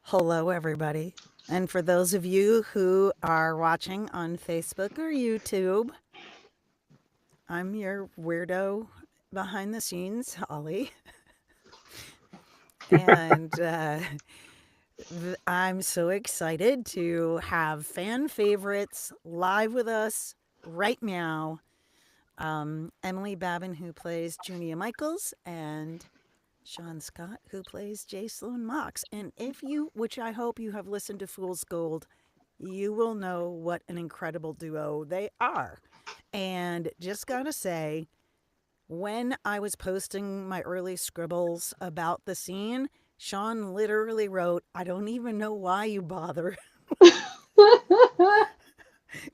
Hello, everybody. And for those of you who are watching on Facebook or YouTube, I'm your weirdo behind the scenes, Holly. And I'm so excited to have fan favorites live with us right now. Emily Babin, who plays Junia Michaels, and Shaun Scott, who plays Jacelyn Mox. And if you, which I hope you have listened to Fool's Gold, you will know what an incredible duo they are. And just gotta say, when I was posting my early scribbles about the scene, Shaun literally wrote, I don't even know why you bother,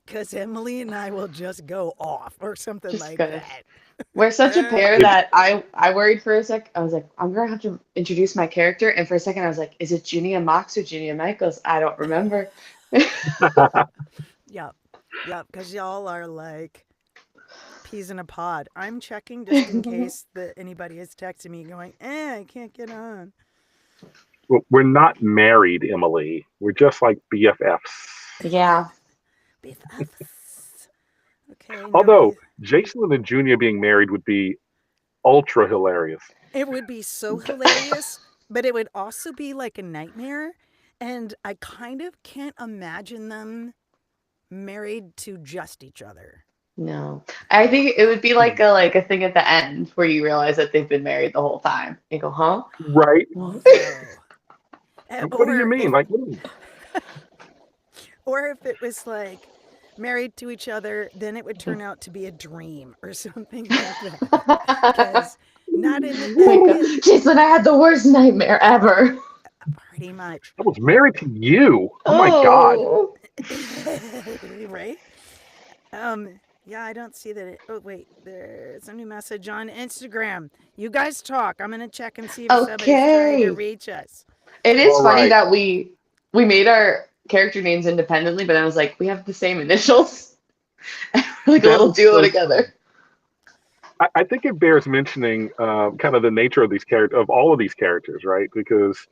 because Emily and I will just go off or something Just like good. that. We're such a pair It, that I worried for a sec. I was like, I'm gonna have to introduce my character, and for a second I was like, is it Junia Mox or Junia Michaels? I don't remember. Yep. Yep. Because y'all are like peas in a pod. I'm checking just in case that anybody is texting me going, I can't get on. we're not married, Emily. We're just like BFFs. Yeah. BFFs. Okay, Although nobody. Jason and Junior being married would be ultra hilarious. It would be so hilarious, but it would also be like a nightmare. And I kind of can't imagine them married to just each other. No. I think it would be Hmm. like a thing at the end where you realize that they've been married the whole time. You go, huh? Right? What? Whoa. What do you Or mean? if Like, what do you mean? or if it was like married to each other, then it would turn out to be a dream or something like that. Because not in the Wake up. yeah, Jason, I had the worst nightmare ever. pretty much. I was married to you. Oh my God. Oh. Right? Yeah, I don't see that. Oh, wait, there's a new message on Instagram. You guys talk. I'm gonna check and see if somebody's trying to Okay. reach us. It is All funny right. that we made our character names independently, but I was like, we have the same initials. We're like a That little is duo so funny. together. I think it bears mentioning kind of the nature of these characters, of all of these characters, right? Because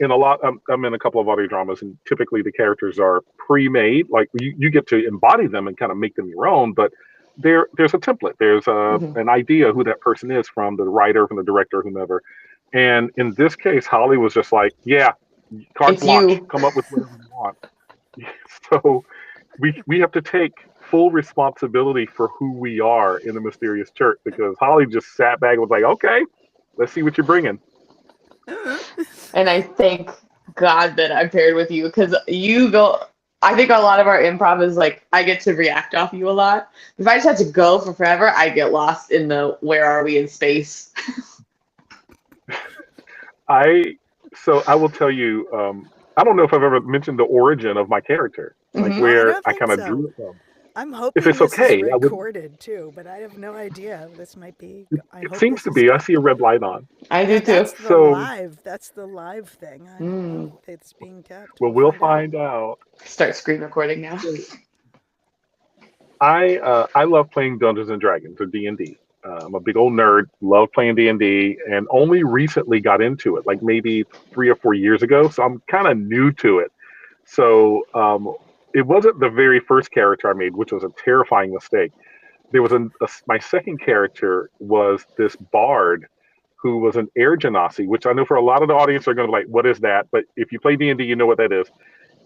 in a lot, I'm in a couple of audio dramas, and typically the characters are pre-made. Like you get to embody them and kind of make them your own, but there's a template. There's Hmm. an idea who that person is from the writer, from the director, whomever. And in this case, Holly was just like, "Yeah, carte It's blanche. you. Come up with whatever you want." So we have to take full responsibility for who we are in the mysterious church because Holly just sat back and was like, "Okay, let's see what you're bringing." And I thank God that I'm paired with you because you go. I think a lot of our improv is like I get to react off you a lot. If I just had to go for forever, I get lost in the where are we in space. I I will tell you. I don't know if I've ever mentioned the origin of my character, like Hmm. No, I where don't I think kind of so. drew it from. I'm If hoping it's this is okay, I would. recorded too, but I have no idea. This might be. I It hope seems this to is be. I good. see a red light on. I do Yeah, too. that's the So, live. That's the live thing. I don't know Mm. if it's being kept. well, We'll we'll find out. find out. Start screen recording now. So, I love playing Dungeons and Dragons or D&D. I'm a big old nerd. Love playing D&D, and only recently got into it, like maybe 3 or 4 years ago. So I'm kind of new to it. So it wasn't the very first character I made, which was a terrifying mistake. There was my second character was this bard who was an air genasi, which I know for a lot of the audience are going to be like, what is that? But if you play D&D, you know what that is.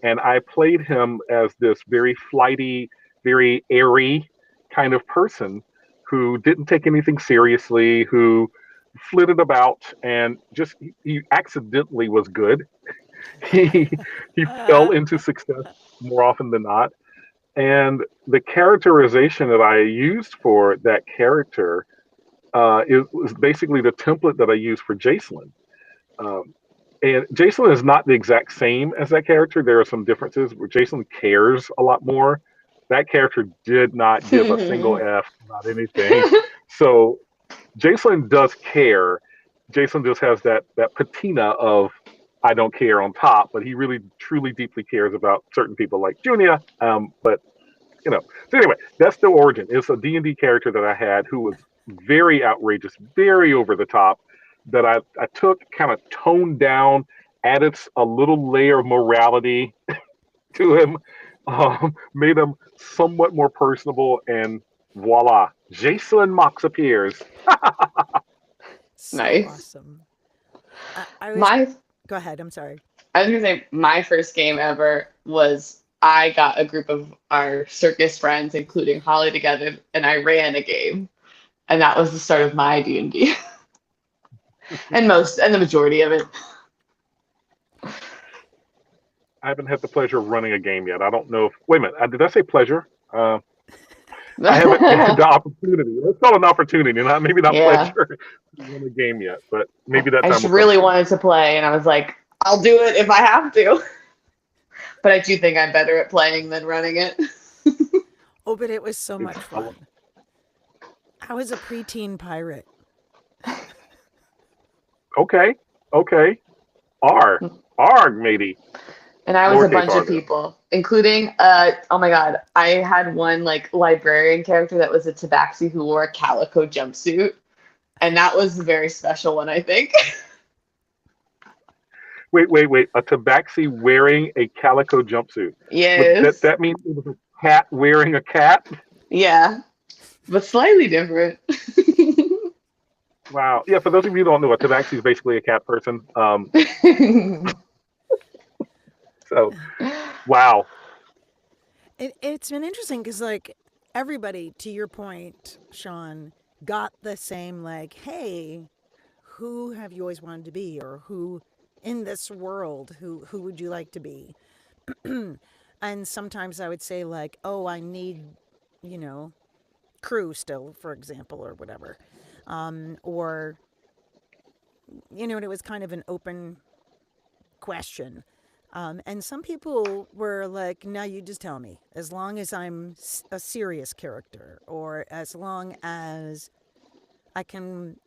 And I played him as this very flighty, very airy kind of person who didn't take anything seriously, who flitted about and just he accidentally was good. He he fell into success more often than not. And the characterization that I used for that character it was basically the template that I used for Jacelyn. Um, and Jason is not the exact same as that character. There are some differences where Jason cares a lot more. That character did not give a single F about anything. So Jason does care. Jason just has that patina of I don't care on top, but he really truly deeply cares about certain people like Junia. But you know, so anyway, that's the origin. It's a D&D character that I had who was very outrageous, very over the top, that I took, kind of toned down, added a little layer of morality to him, made him somewhat more personable, and voila, Jacelyn Mox appears. So Nice. awesome. I was, My go ahead. I'm sorry. I was gonna say my first game ever was I got a group of our circus friends, including Holly, together, and I ran a game, and that was the start of my D&D, and the majority of it. I haven't had the pleasure of running a game yet. I don't know if. Wait a minute. Did I say pleasure? I haven't had the opportunity. Let's call it an opportunity, not maybe not Yeah, pleasure to run a game yet, but maybe that I time just will come really soon. wanted to play, and I was like, I'll do it if I have to. But I do think I'm better at playing than running it. Oh, but it was so It's, much fun. I was a preteen pirate. okay, okay. Arg, matey. And I was a Lowercase bunch r of there. people, including oh my god, I had one like librarian character that was a tabaxi who wore a calico jumpsuit, and that was a very special one, I think. Wait. A tabaxi wearing a calico jumpsuit. Would Yes. that mean it was a cat wearing a cat? Yeah, but slightly different. Wow. Yeah, for those of you who don't know, a tabaxi is basically a cat person. So, wow. It's been interesting because, like, everybody, to your point, Shaun, got the same, like, hey, who have you always wanted to be? Or who in this world, who would you like to be? And sometimes I would say, like, oh, I need, you know, crew still, for example, or whatever. Or, it was kind of an open question. And some people were like, no, you just tell me, as long as I'm a serious character, or as long as I can,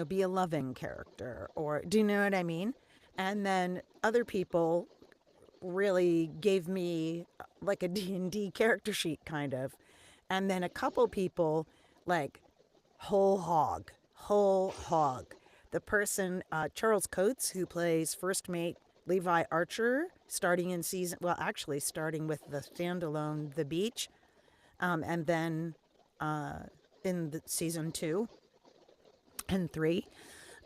be a loving character, or do you know what I mean? And then other people really gave me like a D&D character sheet kind of. And then a couple people like whole hog. The person, Charles Coates, who plays First Mate Levi Archer, starting in season, well, actually starting with the standalone The Beach, and then uh, in the season 2 and 3,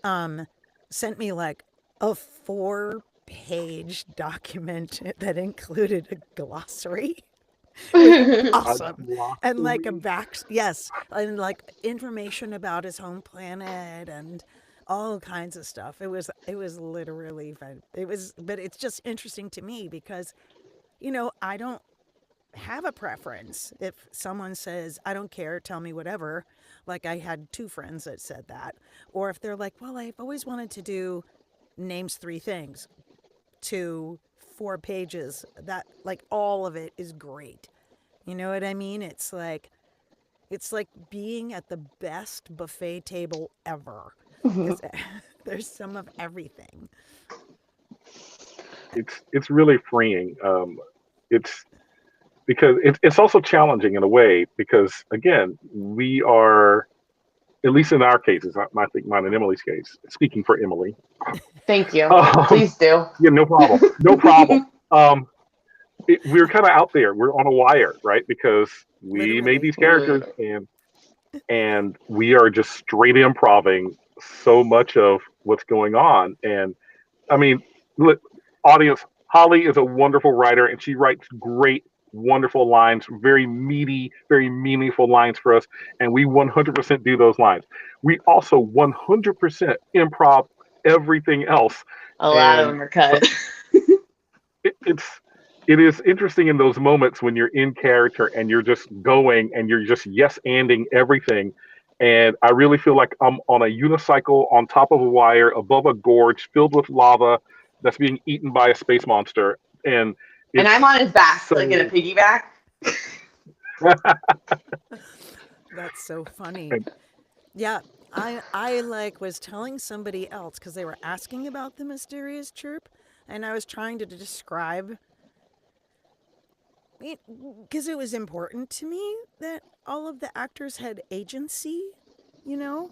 um, sent me like a 4-page document that included a glossary. It was A awesome. And like a glossary. yes, and like information about his home planet and all kinds of stuff. It was literally fun. But it's just interesting to me because, I don't have a preference. If someone says, I don't care, tell me whatever, like I had 2 friends that said that. Or if they're like, well, I've always wanted to do names 3 things to 4 pages, that like all of it is great. You know what I mean? It's like being at the best buffet table ever because there's some of everything. It's really freeing. It's because it's also challenging in a way because again we are, at least in our cases, I think mine and Emily's case, speaking for Emily. Thank you. um, Please do. yeah, no problem, no problem. um, we're kind of out there, we're on a wire, right? Because we made Literally. these characters, and we are just straight improving so much of what's going on. And I mean, look, audience, Holly is a wonderful writer, and she writes great, wonderful lines, very meaty, very meaningful lines for us. And we 100% do those lines. We also 100% improv everything else. A lot of And them are so cut. it, it's it is interesting in those moments when you're in character and you're just going and you're just yes anding everything. And I really feel like I'm on a unicycle on top of a wire above a gorge filled with lava that's being eaten by a space monster. And And it's I'm on his back, like in a so. piggyback. That's so funny. And Yeah, I like was telling somebody else because they were asking about the mysterious chirp, and I was trying to describe it because it was important to me that all of the actors had agency, you know,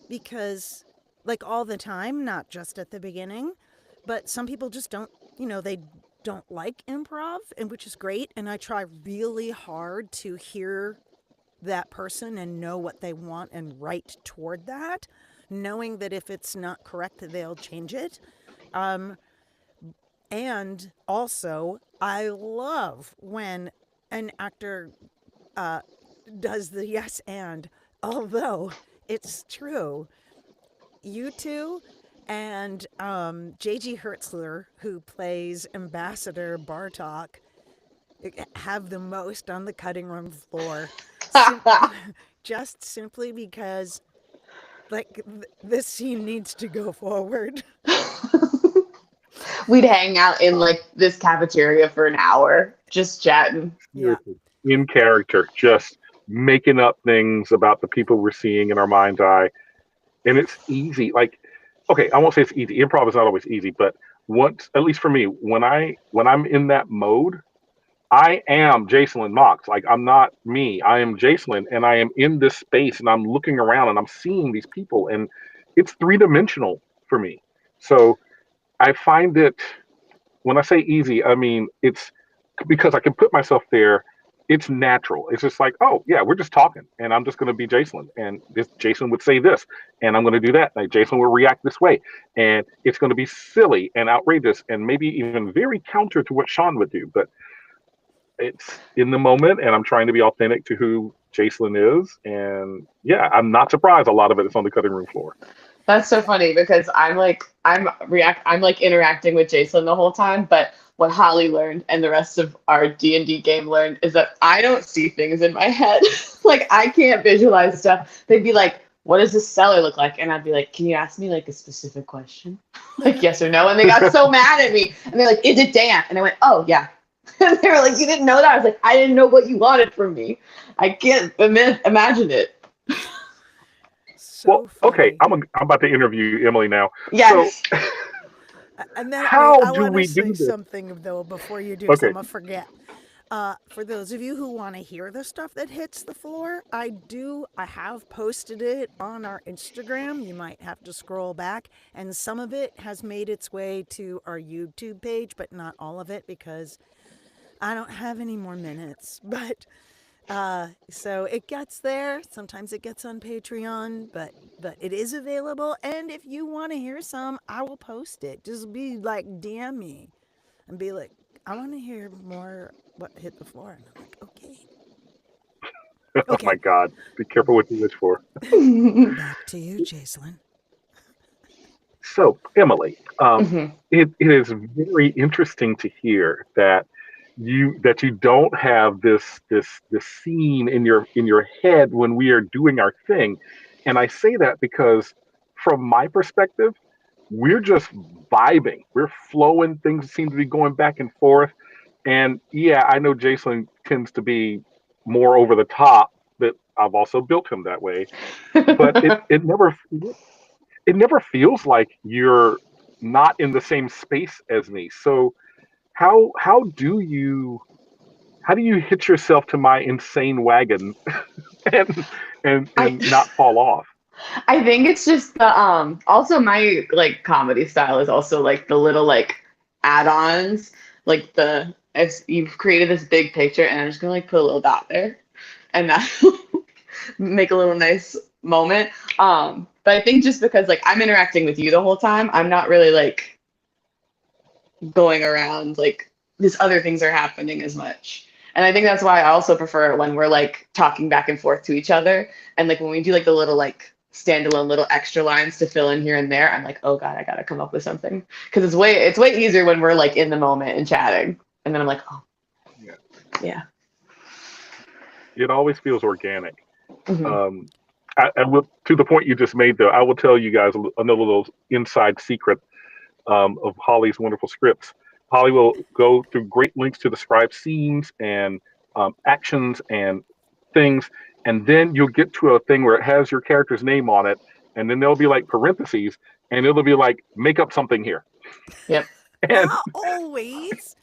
because like all the time, not just at the beginning. but some people just don't, they don't like improv, and which is great. And I try really hard to hear that person and know what they want and write toward that, knowing that if it's not correct, they'll change it. Um, and also, I love when an actor uh, does the yes and, although it's true. You two and J.G. Hertzler, who plays Ambassador Bartok, have the most on the cutting room floor. Sim- just simply because, like, this scene needs to go forward. We'd hang out in like this cafeteria for an hour just chatting. Yeah. Seriously, in character, just making up things about the people we're seeing in our mind's eye, and it's easy. Like, okay, I won't say it's easy. Improv is not always easy, but once, at least for me, when I'm in that mode, I am Jacelyn Mox. Like, I'm not me. I am Jacelyn, and I am in this space, and I'm looking around, and I'm seeing these people, and it's 3 dimensional for me. So I find it, when I say easy, I mean it's because I can put myself there. It's natural. It's just like, oh yeah, we're just talking, and I'm just going to be Jacelyn, and this Jason would say this, and I'm going to do that. Like Jason will react this way, and it's going to be silly and outrageous, and maybe even very counter to what Shaun would do. But it's in the moment, and I'm trying to be authentic to who Jacelyn is, and yeah, I'm not surprised. A lot of it is on the cutting room floor. That's so funny because I'm like interacting with Jason the whole time, but what Holly learned and the rest of our D&D game learned is that I don't see things in my head. Like I can't visualize stuff. They'd be like, "What does this cellar look like?" And I'd be like, "Can you ask me like a specific question?" Like yes or no. And they got so mad at me. And they're like, "Is it damp?" And I went, "Oh yeah." And they were like, "You didn't know that?" I was like, "I didn't know what you wanted from me. I can't imagine it." So Well, okay, funny. I'm about to interview Emily now. So, Yes. And then how I do want to we say do this? something though before you do, because I'm Okay, gonna forget. For those of you who want to hear the stuff that hits the floor, I have posted it on our Instagram. You might have to scroll back, and some of it has made its way to our YouTube page, but not all of it because I don't have any more minutes. But so it gets there. Sometimes it gets on Patreon, but it is available. And if you want to hear some, I will post it. Just be like, DM me and be like, I want to hear more what hit the floor. And I'm like, okay. oh my Okay. God, be careful what you wish for. Back to you, Jacelyn. So, Emily, Mhm. it is very interesting to hear that you don't have this scene in your head when we are doing our thing, and I say that because from my perspective, we're just vibing, we're flowing, things seem to be going back and forth, and yeah, I know Jason tends to be more over the top, but I've also built him that way. But it never feels like you're not in the same space as me. So how do you hitch yourself to my insane wagon and and I and not fall off? I think it's just the also my like comedy style is also like the little like add-ons like the as you've created this big picture and I'm just gonna like put a little dot there and that make a little nice moment. But I think just because like I'm interacting with you the whole time, I'm not really like going around like these other things are happening as much. And I think that's why I also prefer it when we're like talking back and forth to each other. And like when we do like the little like standalone little extra lines to fill in here and there, I'm like, oh God, I gotta come up with something. Because it's way easier when we're like in the moment and chatting. And then I'm like, oh Yeah, yeah. it always feels organic. Hmm. Um, I will, to the point you just made, though. I will tell you guys another little inside secret of Holly's wonderful scripts. Holly will go through great lengths to describe scenes and actions and things, and then you'll get to a thing where it has your character's name on it, and then there'll be like parentheses, and it'll be like, make up something here. Yep. And Not always,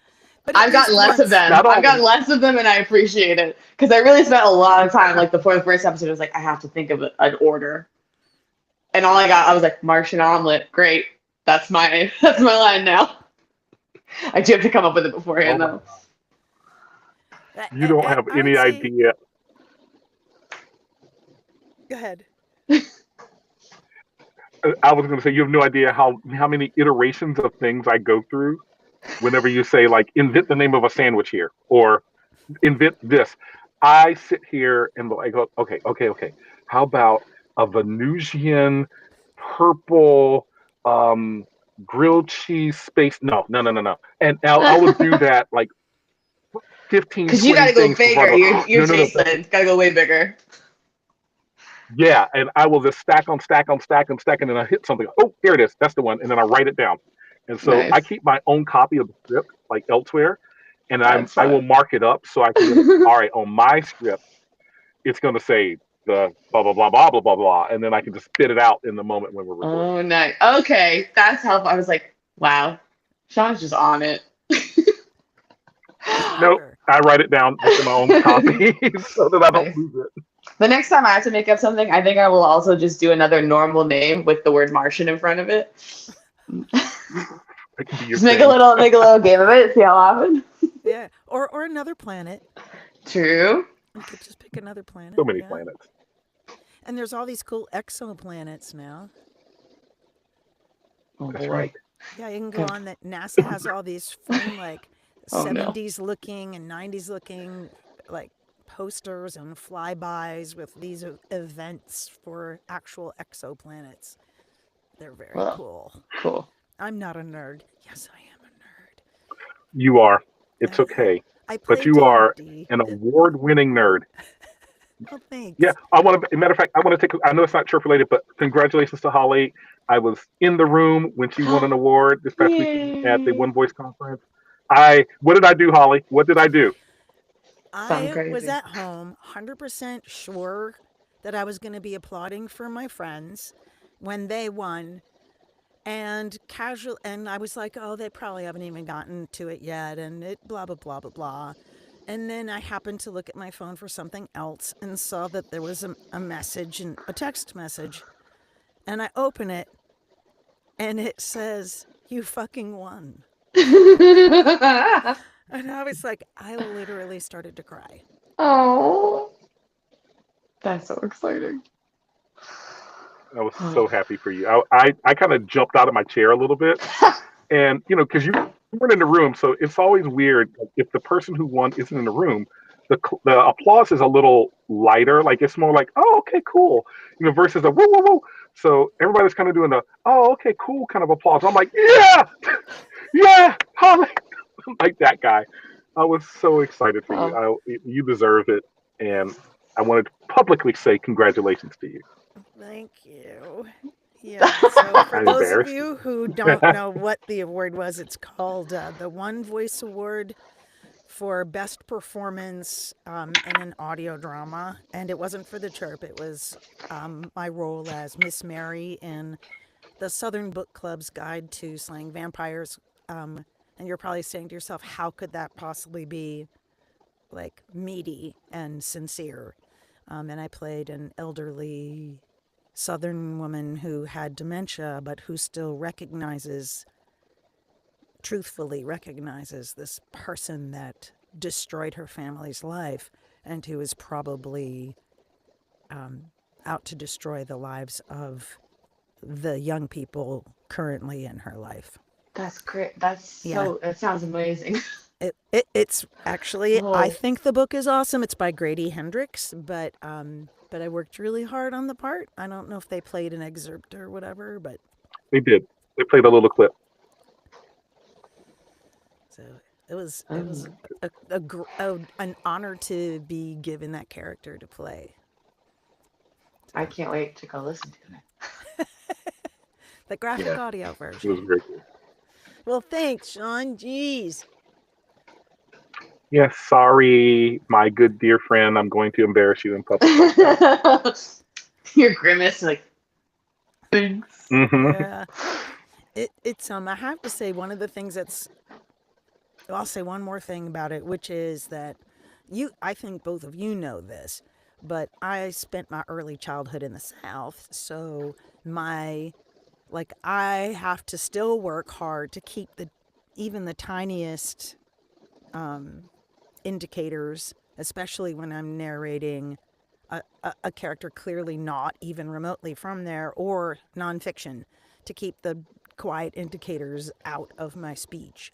but at I've least gotten less of once. them. not I've always. gotten less of them and I appreciate it. Because I really spent a lot of time, like before the first episode, I was like, I have to think of an order. And all I got, I was like, Martian omelet, great. That's my line now. I do have to come up with it Oh beforehand my though. God. You don't have I would any say, idea. go ahead. I was going to say you have no idea how many iterations of things I go through whenever you say like invent the name of a sandwich here or invent this. I sit here and I go, okay. How about a Venusian purple grilled cheese space? No. And I will do that like 15, Because you 20 got to go things before I bigger. go, You're no. Jacelyn. Got to go way bigger. Yeah, and I will just stack on stack on stack on stack, and then I hit something. Oh, here it is. That's the one, and then I write it down. And so I Nice. keep my own copy of the script, like elsewhere, and That's I will fun. mark it up so I can be like, all right, on my script, it's going to say the blah blah blah blah blah blah blah, and then I can just spit it out in the moment when we're recording. Oh, nice. Okay, that's helpful. I was like, wow, Sean's just on it. Nope, Clever. I write it down just in my own copy so that I don't Nice. lose it. The next time I have to make up something, I think I will also just do another normal name with the word Martian in front of it. It can be your Just thing. make a little game of it, see how often. Yeah. Or another planet. True. You could just pick another So planet. many Yeah. planets. And there's all these cool exoplanets now. Oh That's right. boy. Yeah, you can go Good. on that. NASA has all these fun, like Oh no. 70s looking and 90s looking, like posters and flybys with these events for actual exoplanets. They're very Well, cool. cool. I'm not a nerd. Yes, I am You are. a It's nerd. okay, I but play you D and are D. an award-winning nerd. Oh, Yeah, thanks. I want to. Matter of fact, I want to take. I know it's not church related, but congratulations to Holly. I was in the room when she won an award this past weekend at the Yay. One Voice conference. What did I do, Holly? What did I do? Something I was crazy. at home, 100% sure that I was going to be applauding for my friends when they won. And I was like, oh, they probably haven't even gotten to it yet, and it blah, blah, blah, blah, blah. And then I happened to look at my phone for something else and saw that there was a message, and a text message. And I open it, and it says, you fucking won. And I was like, I literally started to cry. Oh, that's so exciting. I was so happy for you. I kind of jumped out of my chair a little bit, and because you weren't in the room, so it's always weird like, if the person who won isn't in the room. The applause is a little lighter, like it's more like, oh, okay, cool, versus a woo woo woo. So everybody's kind of doing the oh, okay, cool kind of applause. I'm like, yeah, yeah, Holly, I'm like that guy. I was so excited for you. Oh, You deserve it, and I wanted to publicly say congratulations to you. Thank you. Yeah, so for I those of embarrassed you. you who don't know what the award was, it's called the One Voice Award for Best Performance in an Audio Drama. And it wasn't for the chirp, it was my role as Miss Mary in the Southern Book Club's Guide to Slaying Vampires. And you're probably saying to yourself, how could that possibly be like meaty and sincere? And I played an elderly Southern woman who had dementia, but who still truthfully recognizes this person that destroyed her family's life and who is probably out to destroy the lives of the young people currently in her life. that's great. That's Yeah. so. That sounds amazing. It's actually, I Oh, think the book is awesome. It's by Grady Hendrix, but I worked really hard on the part. I don't know if they played an excerpt or whatever, but They did. They played a little clip. so it was um, an honor to be given that character to play. So, I can't wait to go listen to the graphic Yeah, audio it was version. very cool. Well, thanks, Shaun. Jeez. Yes, sorry, my good dear friend. I'm going to embarrass you in public like that. it. Your grimace, like, thanks. Hmm. Yeah. It's I have to say one of the things that's I'll say one more thing about it, which is that I think both of you know this, but I spent my early childhood in the South, so my Like I have to still work hard to keep even the tiniest indicators, especially when I'm narrating a character clearly not even remotely from there, or nonfiction, to keep the quiet indicators out of my speech.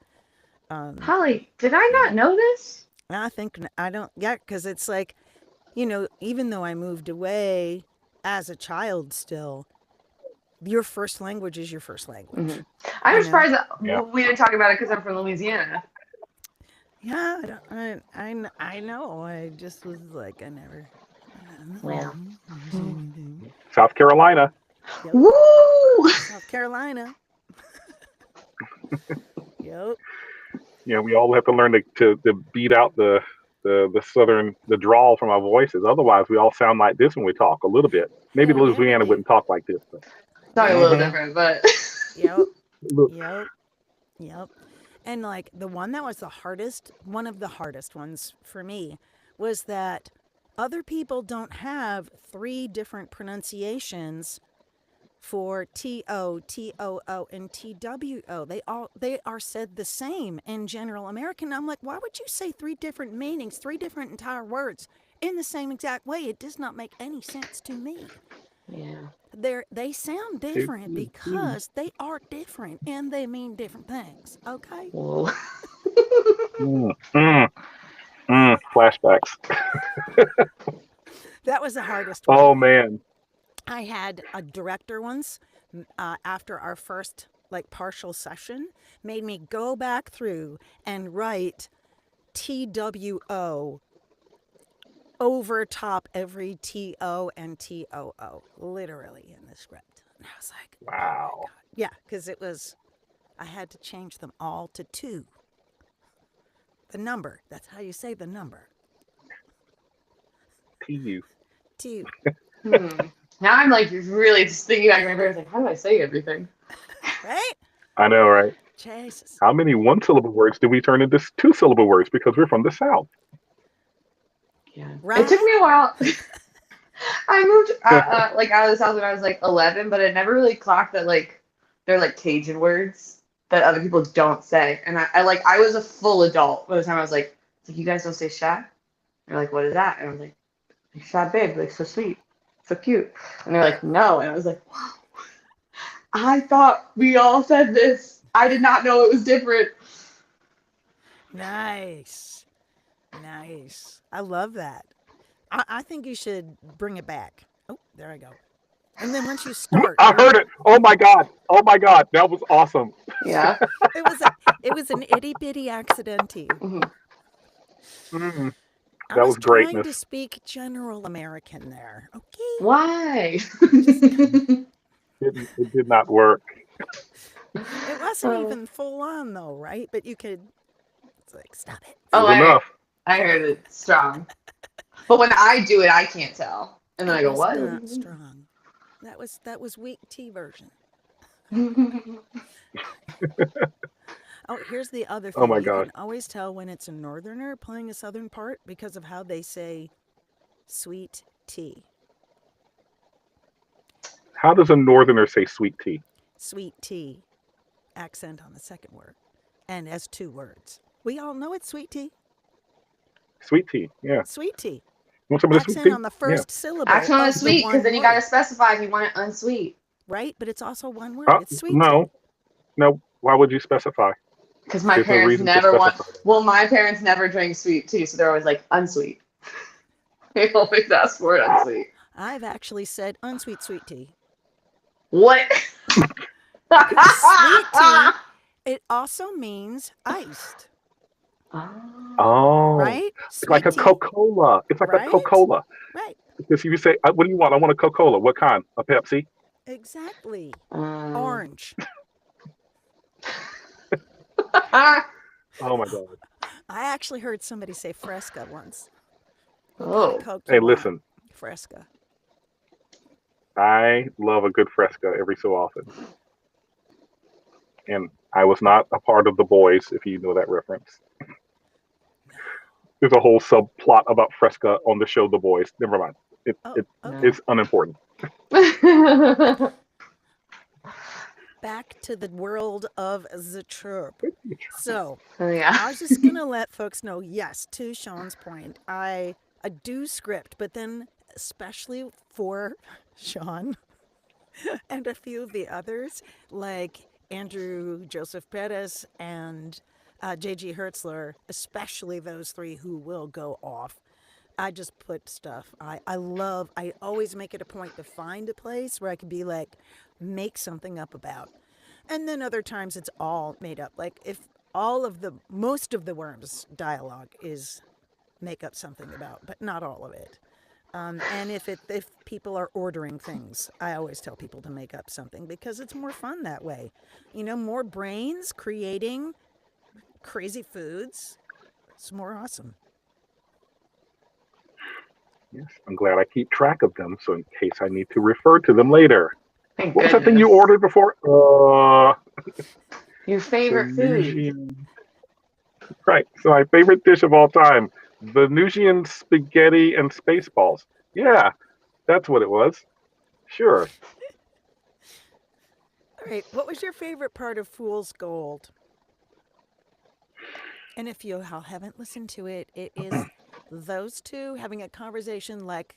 Holly, did I Yeah. not know this? And I think I don't, yeah, because it's like, you know, even though I moved away as a child still, your first language is your first Hmm. language, I'm you know? surprised that Yeah. we didn't talk about it because I'm from Louisiana. Yeah, I know. I just was like, I never Well. say anything. South Carolina. Yep. Woo! South Carolina. Yep. Yeah, we all have to learn to beat out the southern the drawl from our voices. Otherwise, we all sound like this when we talk a little bit. Maybe Hell yeah, we Louisiana do. wouldn't talk like this, but Sorry, a Right? little hmm different, but Yep. look, Yep. Yep. And like the one that was one of the hardest ones for me was that other people don't have three different pronunciations for TO, TOO, and TWO. They are said the same in general American. I'm like, why would you say three different meanings, three different entire words in the same exact way? It does not make any sense to me. yeah. They sound different because they are different and they mean different things. Okay? Whoa. mm, mm, flashbacks. That was the hardest one. Oh man, I had a director once after our first like partial session made me go back through and write TWO over top every TO and TOO, literally in the script. And I was like, oh my wow, God. Yeah, because I had to change them all to two. The number, that's how you say the number. TU. Two, Hmm. Now I'm like really just thinking back in my brain, like, how do I say everything? right? I know, right? Jesus. How many one-syllable words do we turn into two-syllable words because we're from the South? Yeah. It took Right? me a while. I moved like out of the South when I was like 11, but it never really clocked that like they're like Cajun words that other people don't say. And I was a full adult by the time I was like, it's like you guys don't say shat? They're like, what is that? And I was like, shat babe, like so sweet, so cute. And they're like, no. And I was like, wow, I thought we all said this. I did not know it was different. Nice. Nice. I love that. I think you should bring it back. Oh, there I go. And then once you start, I heard it. Oh my god. Oh my god. That was awesome. Yeah. it was it was an itty bitty accidenti. Hmm. Mm, I that was was trying greatness. to speak general American there. Okay, Why? just It did not work. it wasn't Oh, even full on though, right? But you could. It's like stop it, It oh, was stop it. enough. I heard it strong. But when I do it, I can't tell. And then I It go, was what? not strong. That was weak tea version. Oh, here's the other Oh thing. my You gosh. can always tell when it's a northerner playing a southern part because of how they say sweet tea. How does a northerner say sweet tea? Sweet tea, accent on the second word, and as two words. We all know it's sweet tea. Sweet tea. Yeah. Sweet tea. Want some of this sweet Accent tea? on the Yeah. first syllable Actually, on a of the sweet, because one then you got to word, specify if you want it unsweet. right? But it's also one word. It's sweet tea. No. No. Why would you specify? Because my There's no parents reason to never want, specify that. well, my parents never drank sweet tea, so they're always like, unsweet. They always ask for it unsweet. I've actually said unsweet sweet tea What? because sweet tea, it also means iced, Oh. Oh. right? It's like Sweet a tea, Coca-Cola. It's like a right? Coca-Cola. Right. Because if you say, what do you want? I want a Coca-Cola. What kind? A Pepsi? Exactly. Um. Orange. Oh my God. I actually heard somebody say Fresca once. What kind of Oh. Coke Hey, you want? listen. Fresca. I love a good Fresca every so often. And I was not a part of The Boys, if you know that reference. No. There's a whole subplot about Fresca on the show The Boys. Never mind. Oh, It okay. No. it's unimportant. back to the world of the chirp. So Oh yeah. I was just gonna let folks know. Yes, to Shaun's point, I do script, but then especially for Shaun and a few of the others, like Andrew Joseph Perez and J.G. Hertzler, especially those three who will go off. I just put stuff. I always make it a point to find a place where I can be like, make something up about. And then other times it's all made up. Like if most of the worms dialogue is make up something about, but not all of it. And if people are ordering things, I always tell people to make up something because it's more fun that way. You know, more brains creating crazy foods. It's more awesome. Yes, I'm glad I keep track of them, so in case I need to refer to them later. Thank What was that thing you goodness. ordered before? Your The favorite food. Venusian. Right. So my favorite dish of all time, Venusian spaghetti and spaceballs. Yeah, that's what it was. Sure. All right, what was your favorite part of Fool's Gold? And if you haven't listened to it, it is those two having a conversation like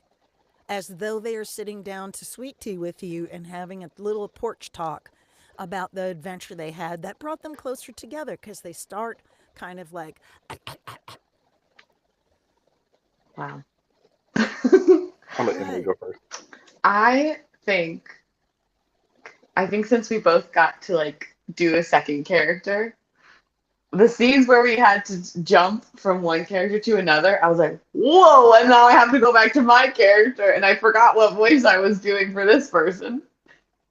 as though they are sitting down to sweet tea with you and having a little porch talk about the adventure they had that brought them closer together because they start kind of like, Wow. I'll let Emily what? go first. I think I think since we both got to like do a second character, the scenes where we had to jump from one character to another, I was like, whoa, and now I have to go back to my character, and I forgot what voice I was doing for this person.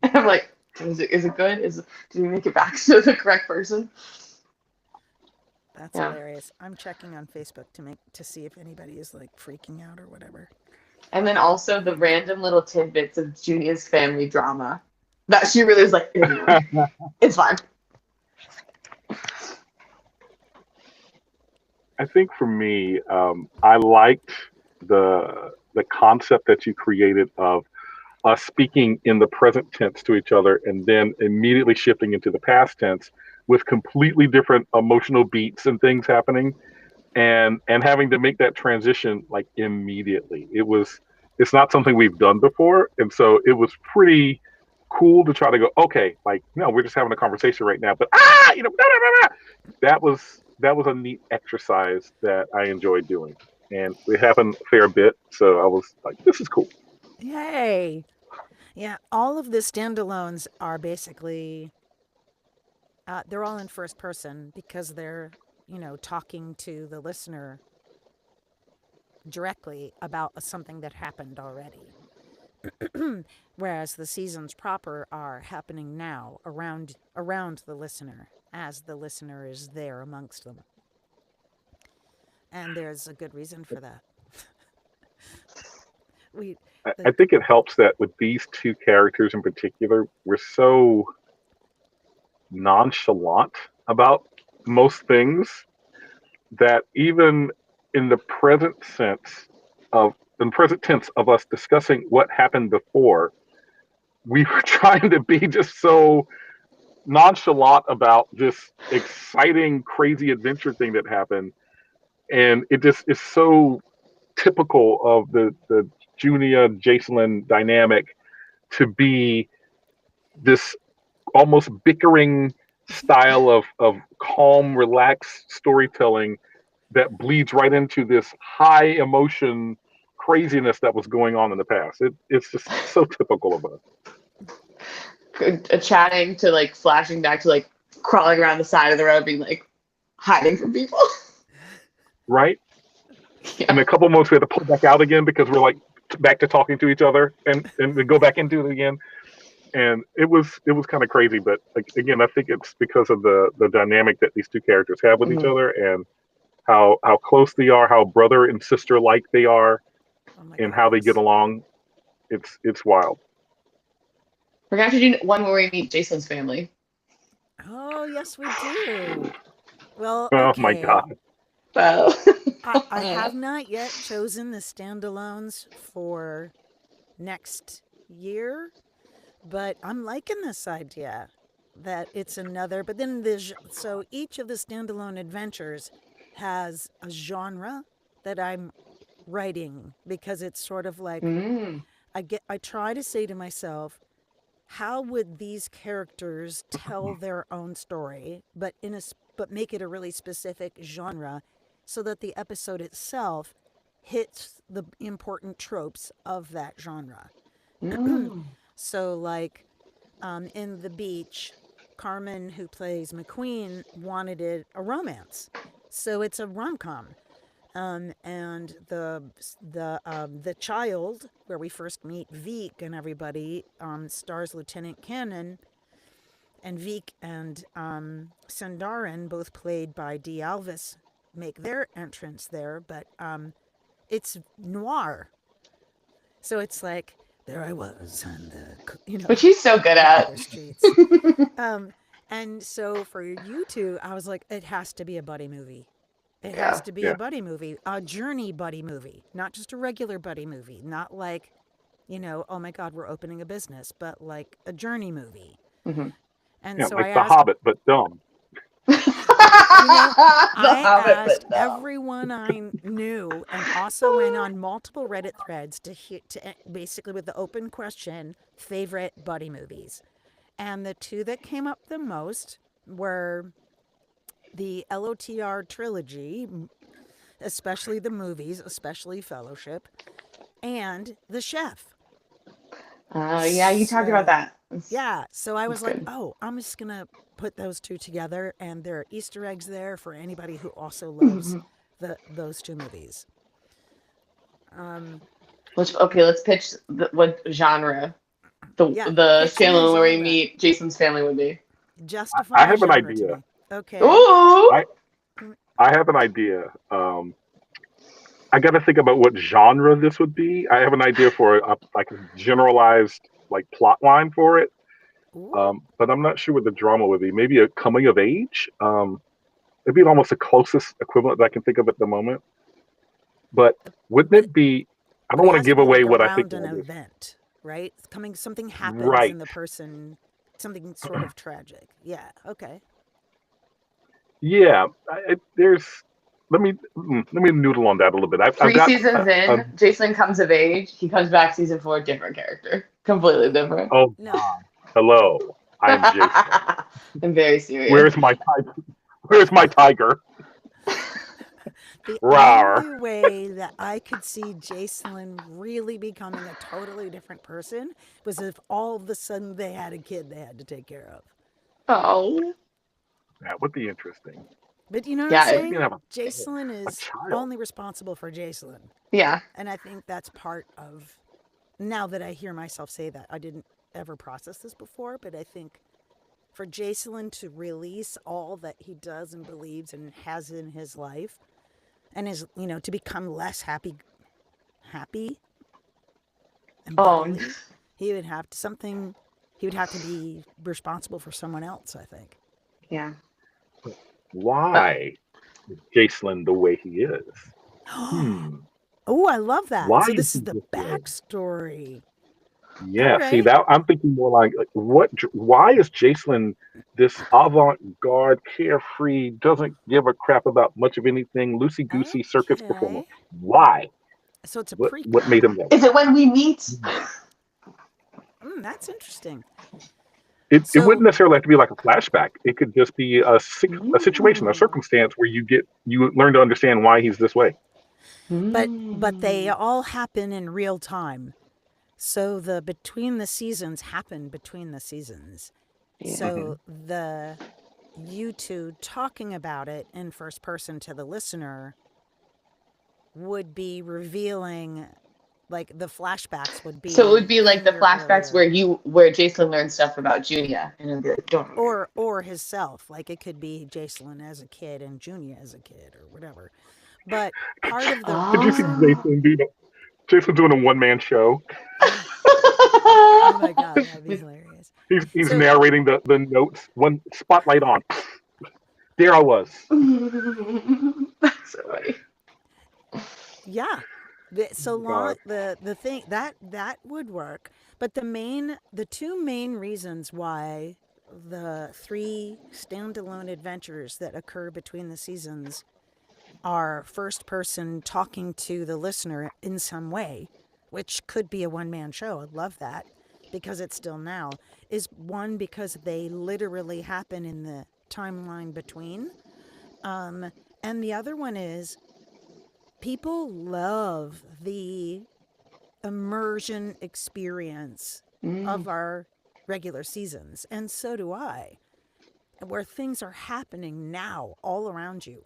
And I'm like, is it good? Did we make it back to the correct person? That's Yeah. hilarious. I'm checking on Facebook to see if anybody is like freaking out or whatever. And then also the random little tidbits of Junia's family drama that she really was like, anyway, it's fine. I think for me, I liked the concept that you created of us speaking in the present tense to each other and then immediately shifting into the past tense with completely different emotional beats and things happening and having to make that transition like immediately. It's not something we've done before, and so it was pretty cool to try to go, okay, like no, we're just having a conversation right now, but blah, blah, blah. That was a neat exercise that I enjoyed doing, and it happened a fair bit, so I was like, this is cool. Yay! Yeah, all of the standalones are basically they're all in first person because they're talking to the listener directly about something that happened already. Whereas the seasons proper are happening now around the listener as the listener is there amongst them. And there's a good reason for that. We I the think it helps that with these two characters in particular, we're so nonchalant about most things that even in the present sense in present tense of us discussing what happened before, we were trying to be just so nonchalant about this exciting, crazy adventure thing that happened. And it just is so typical of the Junia Jacelyn dynamic to be this almost bickering style of calm, relaxed storytelling that bleeds right into this high emotion craziness that was going on in the past. It's just so typical of us, Chatting to like flashing back to like crawling around the side of the road, being like hiding from people. right? Yeah. And a couple months we had to pull back out again because we're like back to talking to each other and we go back into it again. And it was kind of crazy, but like, again, I think it's because of the dynamic that these two characters have with each Mhm. other and how close they are, how brother and sister like they are, oh my and god, how they get yes. along. It's wild. We're gonna have to do one where we meet Jason's family. Oh yes, we do. Well, Oh my okay. god. So I have not yet chosen the standalones for next year, but I'm liking this idea. that it's another, but then so each of the standalone adventures has a genre that I'm writing, because it's sort of like Mm. I try to say to myself, how would these characters tell their own story, but but make it a really specific genre, so that the episode itself hits the important tropes of that genre. Mm. So, like, in The Beach, Carmen, who plays McQueen, wanted it a romance, so it's a rom com. And the child, where we first meet Veek and everybody, stars Lieutenant Cannon, and Veek and Sandarin, both played by Dee Alvis, make their entrance there. But it's noir, so it's like, there I was on the Which he's so good at. other streets. Um, and so for you two, I was like, it has to be a buddy movie. It has Yeah. to be a Yeah. buddy movie, a journey buddy movie, not just a regular buddy movie, not like, oh my God, we're opening a business, but like a journey movie. Hmm. And Yeah, so I like The asked, Hobbit, but dumb. you know, The I Hobbit, asked but no. everyone I knew, and also went on multiple Reddit threads to basically with the open question, favorite buddy movies. And the two that came up the most were the LOTR trilogy, especially the movies, especially Fellowship, and The Chef. Yeah, you talked about So, that. yeah. So I That's was like, good. oh, I'm just going to put those two together. And there are Easter eggs there for anybody who also loves those two movies. Um, Let's pitch what genre yeah. the Pitch me a Salem where we genre. meet Jason's family would be. I Justify a have an genre to idea. me. Okay. Ooh. I I have an idea. I got to think about what genre this would be. I have an idea for like a generalized like plot line for it, Ooh. but I'm not sure what the drama would be. Maybe a coming of age. It'd be almost the closest equivalent that I can think of at the moment. But wouldn't But it be? I but don't it want to has to give be away like what I think around the an idea is. event, right? Something happens Right. in the person, something sort of tragic. Yeah. Okay. Yeah. There's. Let me noodle on that a little bit. I've Three got seasons a in, Jason comes of age. He comes back season 4, different character, completely different. oh No. God. Hello. I'm Jason. I'm very serious. Where's my tiger? Where's my tiger? The Rawr. only way that I could see Jacelyn really becoming a totally different person was if all of a sudden they had a kid they had to take care of. Oh, That would be interesting. But you know what I'm yeah, You can saying? have Jacelyn a is child. only responsible for Jacelyn. yeah. And I think that's part of, now that I hear myself say that, I didn't ever process this before, but I think for Jacelyn to release all that he does and believes and has in his life, and is, to become less happy and Oh, bubbly, he would have to something. He would have to be responsible for someone else, I think. yeah. But Why is Jacelyn the way he is? Hmm. Oh, I love that. Why So is this he is the this way? backstory. All Yeah. See right. that I'm thinking more like what? Why is Jacelyn this avant-garde, carefree, doesn't give a crap about much of anything, loosey goosey circus performer? Okay. Why? So it's a What prequel. made him that way? is it when we meet? That's interesting. It wouldn't So, necessarily have to be like a flashback. It could just be a situation, a Mm. circumstance where you learn to understand why he's this way. but they Mm. all happen in real time. So the between the seasons happen between the seasons. Yeah. Hmm. So the you two talking about it in first person to the listener would be revealing, like the flashbacks would So it would be be like in the your flashbacks earlier, where Jason learns stuff about Junia, and it'd be like, don't worry. or his self. Like it could be Jacelyn as a kid and Junia as a kid or whatever. But part of the Could you see reason, Jason doing a one-man show? oh my God, that'd be hilarious. He's So narrating the notes. One spotlight on. There I was. That's so funny. yeah, so long God. the thing that would work. But the two main reasons why the 3 standalone adventures that occur between the seasons are first person talking to the listener in some way, which could be a one man show. I love that because it's still now. Is one because they literally happen in the timeline between. And the other one is people love the immersion experience Mm. of our regular seasons, and so do I, where things are happening now all around you.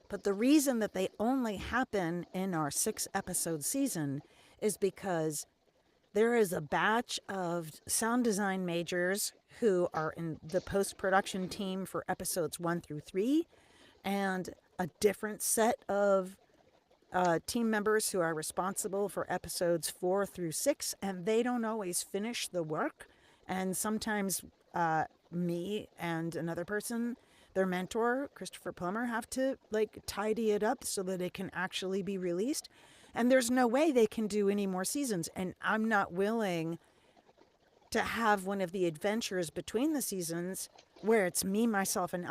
But the reason that they only happen in our 6 episode season is because there is a batch of sound design majors who are in the post production team for episodes 1 through 3, and a different set of team members who are responsible for episodes 4 through 6, and they don't always finish the work. And sometimes me and another person, their mentor, Christopher Plummer, have to like tidy it up so that it can actually be released. And there's no way they can do any more seasons. And I'm not willing to have one of the adventures between the seasons where it's me, myself, and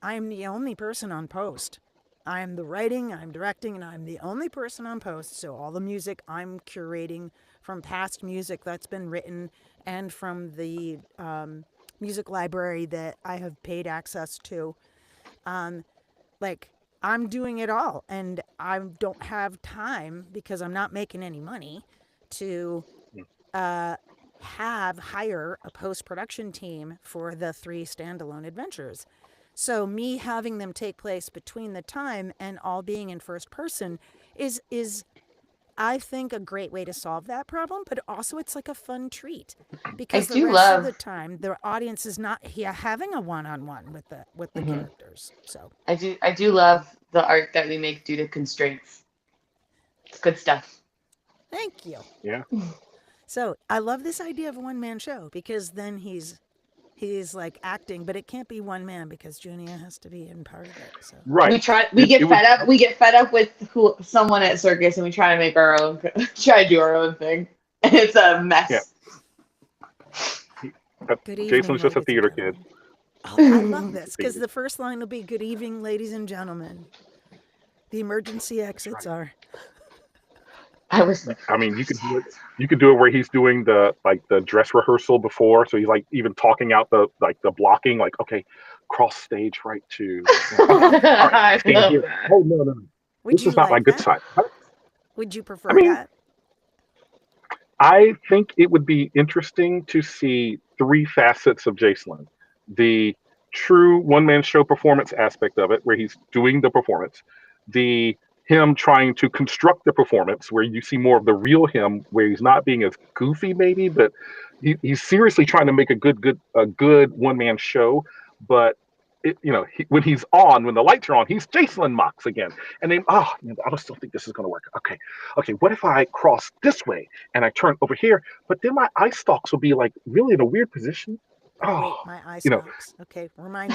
I'm the only person on post. I'm the writing, I'm directing, and I'm the only person on post. So all the music I'm curating from past music that's been written and from the music library that I have paid access to. Like, I'm doing it all, and I don't have time because I'm not making any money to hire a post production team for the 3 standalone adventures. So me having them take place between the time and all being in first person is I think a great way to solve that problem, but also it's like a fun treat I because the do rest of the love. time the audience is not having a one-on-one with the Mhm. characters. So I do love the art that we make due to constraints. It's good stuff. thank you. Yeah. So I love this idea of a one-man show because then he's like acting, but it can't be one man because Junia has to be in part of it. So Right. We It get would. fed up. We get fed up with someone at circus, and we try to make our own, try to do our own thing, and it's a Yeah. mess. He, uh, good evening, Jason's just a ladies and theater kid. gentlemen. Oh, I love He's a this because theater. the first line will be "Good evening, ladies and gentlemen." The emergency That's exits right. are. I was I mean, you could do it. You could do it where he's doing the dress rehearsal before, so he's like even talking out the blocking, like okay, cross stage right to. Oh, All right, I stand love here. that. Oh no, no, no. would This you is not my like good that? side. Would you I prefer mean, that? I think it would be interesting to see 3 facets of Jacelyn. The true one man show performance aspect of it, where he's doing the performance, the him trying to construct the performance, where you see more of the real him, where he's not being as goofy, maybe, but he's seriously trying to make a good one man show. But when he's on, when the lights are on, he's Jacelyn Mox again, and then I just don't think this is going to work. Okay, what if I cross this way? And I turn over here, but then my eye stalks will be like really in a weird position. Oh Oh, wait, my eye you know, stalks. Okay, remind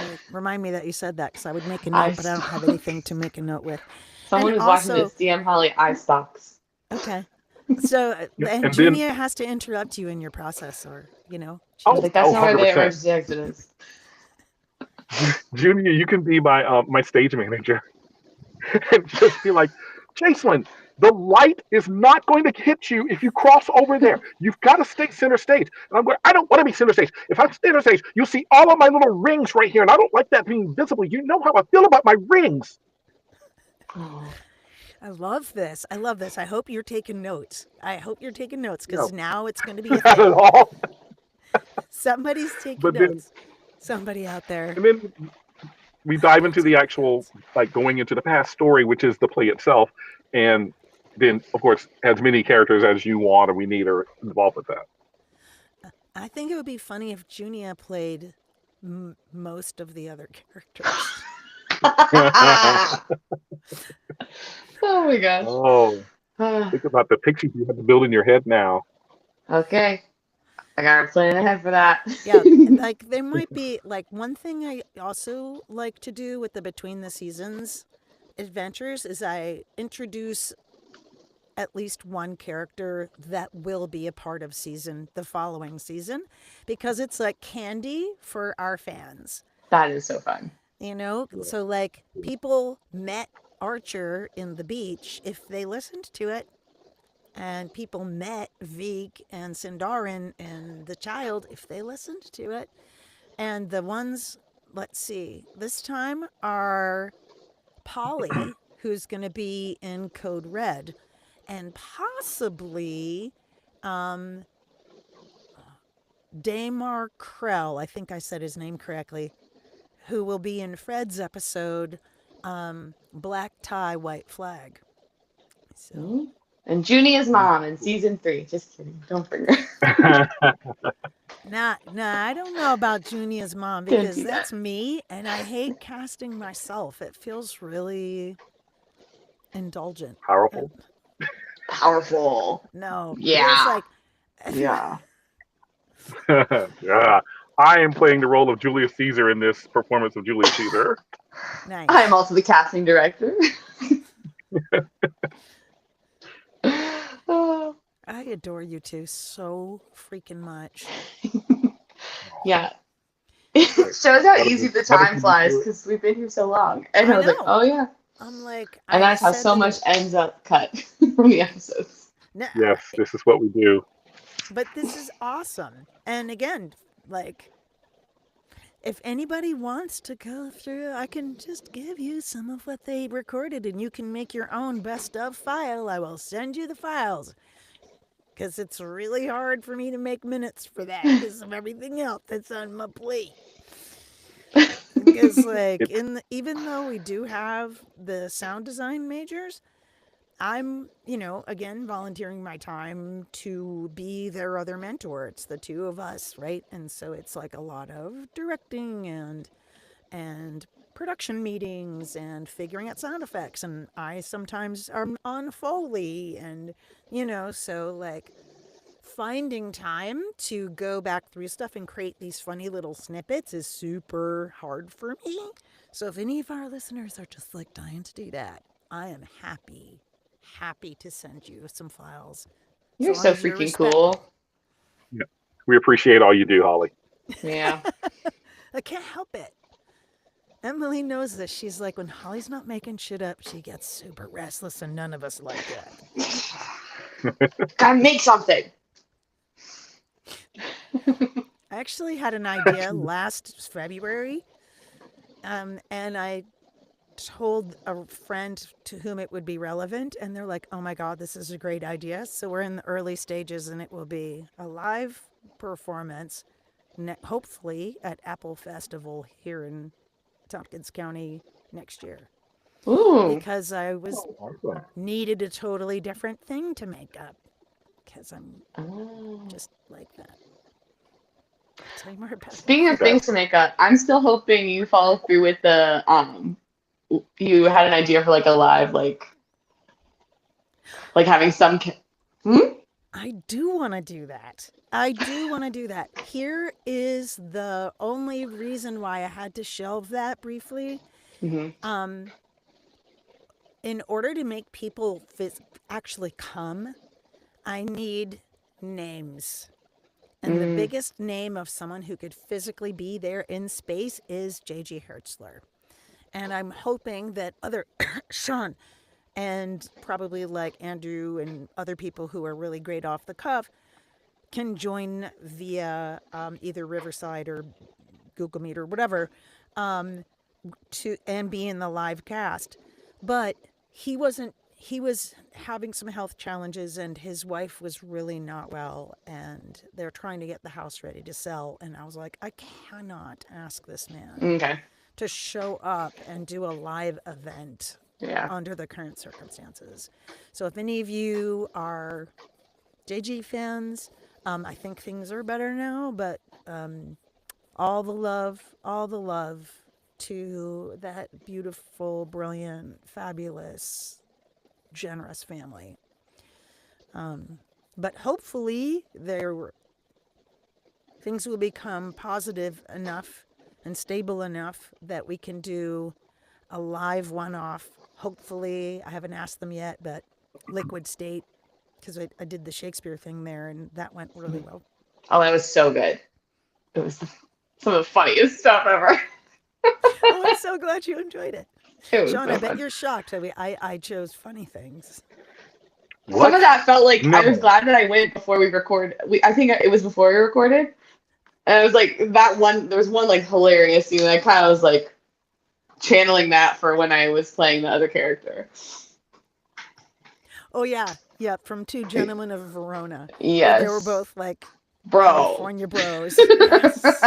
me that you said that because I would make a I note, but I don't have stock. anything to make a note with. Someone And who's watching also, this, DM Holly eye stocks. okay, so and and then Junia has to interrupt you in your process, or she It's oh, just like that's oh, does. not where the 100%. emergency exit is. Junior, you can be my stage manager and just be like, Jacelyn, the light is not going to hit you if you cross over there. You've got to stay center stage. And I'm going, I don't want to be center stage. If I'm center stage, you'll see all of my little rings right here, and I don't like that being visible. You know how I feel about my rings. Oh, I love this. I love this. I hope you're taking notes. I hope you're taking notes No, because now it's going to be a not at thing. all. Somebody's taking But then, notes. Somebody out there and then we dive into takes the good actual, notes. like going into the past story, which is the play itself, and then of course as many characters as you want or we need are involved with that. I think it would be funny if Junia played most of the other characters. oh my gosh. Oh, think about the pictures you have to build in your head now. Okay, I got a plan ahead for that. Yeah, like there might be like one thing I also like to do with the between the seasons adventures is I introduce at least one character that will be a part of the following season, because it's like candy for our fans. That is so fun. So like people met Archer in The Beach if they listened to it, and people met Veek and Sindarin and the child if they listened to it. And the ones, let's see, this time are Polly, who's going to be in Code Red, and possibly Damar Krell, I think I said his name correctly, who will be in Fred's episode, Black Tie, White Flag. So, And Junia's mom in season 3. Just kidding. Don't forget. nah, I don't know about Junia's mom Can't because do that. that's me, and I hate casting myself. It feels really indulgent. Powerful. Powerful. No, it feels Yeah. like Yeah. Yeah. I am playing the role of Julius Caesar in this performance of Julius Caesar. nice. I am also the casting director. I adore you two so freaking much. Yeah. It shows how How easy the how time did you flies do it? because we've been here so long. And I I was like, know. oh yeah. I'm like, And I that's how said so that much it. ends up cut from the episodes. No, Yes, this is what we do. but this is awesome. And again, like, if anybody wants to go through, I can just give you some of what they recorded and you can make your own best of file. I will send you the files because it's really hard for me to make minutes for that because of everything else that's on my plate. Because, like, It's even though we do have the sound design majors, I'm, again, volunteering my time to be their other mentor. It's the two of us, right? And so it's like a lot of directing and production meetings and figuring out sound effects. And I sometimes am on Foley and, so like finding time to go back through stuff and create these funny little snippets is super hard for me. So if any of our listeners are just like dying to do that, I am happy to send you some files. You're So long so as you're freaking respectful. cool. yeah. We appreciate all you do, Holly. Yeah. I can't help it. Emily knows this. She's like, when Holly's not making shit up, she gets super restless, and none of us like that. Gotta make something. I actually had an idea last February, and I told a friend to whom it would be relevant, and they're like, oh my God, this is a great idea. So we're in the early stages, and it will be a live performance, hopefully at Apple Festival here in Tompkins County next year. Ooh. Because I was Awesome. needed a totally different thing to make up. Because I'm Oh. just like that. I'll tell you more about Speaking that. of things to make up, I'm still hoping you follow through with the you had an idea for like a live like having some I do want to do that. Here is the only reason why I had to shelve that briefly. Mm-hmm. In order to make people actually come, I need names. And the biggest name of someone who could physically be there in space is J.G. Hertzler. And I'm hoping that other Shaun and probably like Andrew and other people who are really great off the cuff can join via either Riverside or Google Meet or whatever and be in the live cast. But he wasn't. He was having some health challenges, and his wife was really not well, and they're trying to get the house ready to sell. And I was like, I cannot ask this man Okay. to show up and do a live event Yeah. under the current circumstances. So if any of you are JG fans, I think things are better now, but all the love to that beautiful, brilliant, fabulous, generous family. But hopefully things will become positive enough and stable enough that we can do a live one-off. Hopefully, I haven't asked them yet, but Liquid State because I did the Shakespeare thing there, and that went really well. Oh, that was so good. It was some of the funniest stuff ever. Oh, I'm so glad you enjoyed it. It was Sean, so I bet fun. you're shocked. I chose funny things. Some What? of that felt like I was No. glad that I went before we recorded. I think it was before we recorded, and I was like that one. There was one like hilarious scene. And I kind of was like channeling that for when I was playing the other character. Oh yeah, yeah, from Two Gentlemen of Verona, where they were Yes, both like bro. California bros. Yes.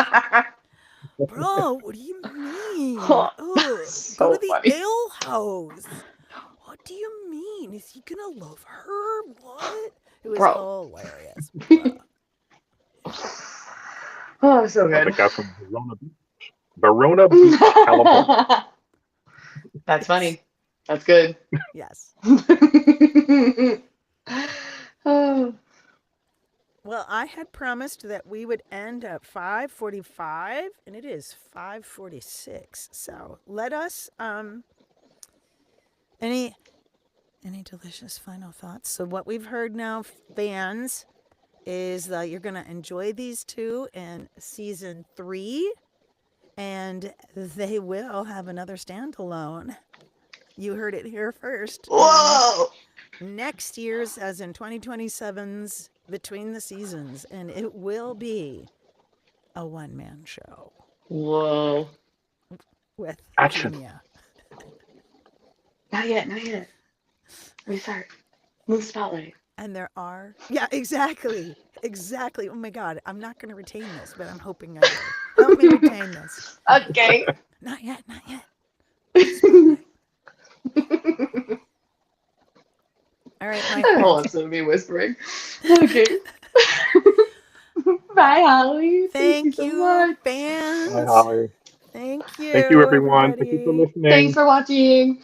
Bro, what do you mean? Oh, go to So the funny, ale house. What do you mean? Is he gonna love her? What? It was bro. hilarious, bro. Oh, so I good. think that's from Verona Beach, California. That's Yes, funny. That's good. yes. Oh, Well, I had promised that we would end at 5:45, and it is 5:46. So let us any delicious final thoughts. So what we've heard now, fans, is that you're gonna enjoy these two in season 3, and they will have another standalone. You heard it here first. In whoa, next year's, as in 2027's Between the Seasons, and it will be a one-man show whoa. with Action. Junia. Not yet, not yet. Restart. Move spotlight. And there are, yeah, exactly. Exactly. Oh my God. I'm not going to retain this, but I'm hoping I do. Help me retain this. Okay. Not yet. Not yet. Spotlight. All right, my The whole friends. episode of me whispering. Okay. Bye, Holly. Thank you Thank so you, much. Hi, fans. Holly. Thank Thank you, you, everyone. Thank you for everybody. Thanks listening. for watching.